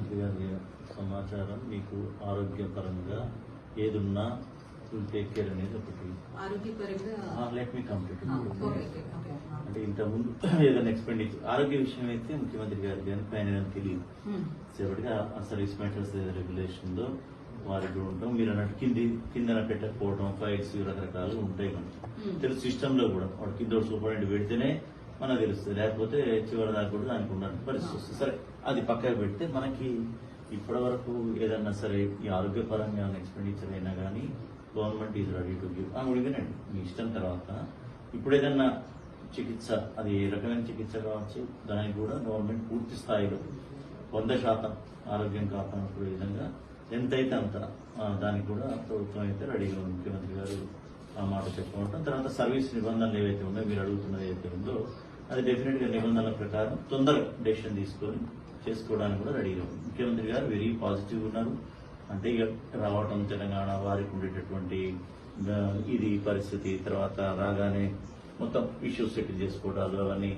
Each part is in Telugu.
ముఖ్యమంత్రి గారి సమాచారం మీకు ఆరోగ్యపరంగా ఏదున్నా టేక్ కేర్ అనేది ఒకటి. Let me complete. అంటే ఇంతకుముందు ఏదైనా ఎక్స్పెండిచర్ ఆరోగ్య విషయం అయితే ముఖ్యమంత్రి గారి కానీ పైన తెలియదు. సేపటిగా సర్వీస్ మ్యాటర్స్ రెగ్యులేషన్ లో వారికి ఉంటాం. మీరు అన్నట్టు కిందన పెట్టకపోవడం, ఫైల్స్ రకరకాలు ఉంటాయి మనకి తెలుసు. సిస్టమ్ లో కూడా వాడు కింద సూపరింటెండెంట్ పెడితేనే మనకు తెలుస్తుంది, లేకపోతే చివరి దాకా కూడా దానికి ఉండాలి పరిస్థితి వస్తుంది. సరే, అది పక్కకు పెడితే మనకి ఇప్పటి వరకు ఏదన్నా సరే ఈ ఆరోగ్యపరంగా ఎక్స్పెండిచర్ అయినా కానీ government is ready to give. వినండి మీ ఇష్టం. తర్వాత ఇప్పుడు ఏదన్నా చికిత్స, అది ఏ రకమైన చికిత్స కావచ్చు, దానికి కూడా గవర్నమెంట్ పూర్తి స్థాయిలో 100% ఆరోగ్యం కాపాడుకునే విధంగా ఎంతైతే అంత దానికి కూడా ప్రభుత్వం అయితే రెడీగా ఉంది. ముఖ్యమంత్రి గారు ఆ మాట చెప్పుకుంటాం. తర్వాత సర్వీస్ నిబంధనలు ఏవైతే ఉన్నాయో, మీరు అడుగుతున్నది ఏదైతే ఉందో అది డెఫినెట్ గా నిబంధనల ప్రకారం తొందరగా డెసిషన్ తీసుకొని చేసుకోవడానికి కూడా రెడీగా ఉంది. ముఖ్యమంత్రి గారు వెరీ పాజిటివ్ ఉన్నారు. అంటే ఇక రావటం తెలంగాణ వారికి ఉండేటటువంటి ఇది పరిస్థితి, తర్వాత రాగానే మొత్తం ఇష్యూస్ సెటిల్ చేసుకోవడాలు, అవన్నీ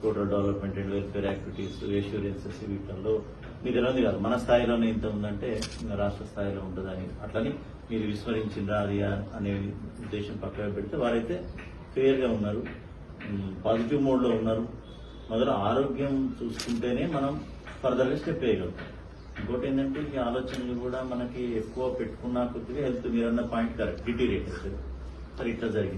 total development and welfare activities, assurances, వీటిల్లో మీకు తెలియదు కాదు మన స్థాయిలోనే ఇంత ఉందంటే రాష్ట్ర స్థాయిలో ఉంటుందని. అట్లని మీరు విస్మరించిందా అది అనే ఉద్దేశం పక్కన పెడితే వారైతే ఫెయిర్ గా ఉన్నారు, పాజిటివ్ మోడ్ లో ఉన్నారు. మొదలు ఆరోగ్యం చూసుకుంటేనే మనం ఫర్దర్ గా స్టెప్ వేయగలుగుతాం. ఇంకోటి ఏంటంటే ఈ ఆలోచనలు కూడా మనకి ఎక్కువ పెట్టుకున్న కొద్దిగా హెల్త్, మీరన్న పాయింట్ కరెక్ట్, డిటీరియేట్ అవుతుంది. సరే, ఇట్లా జరిగింది.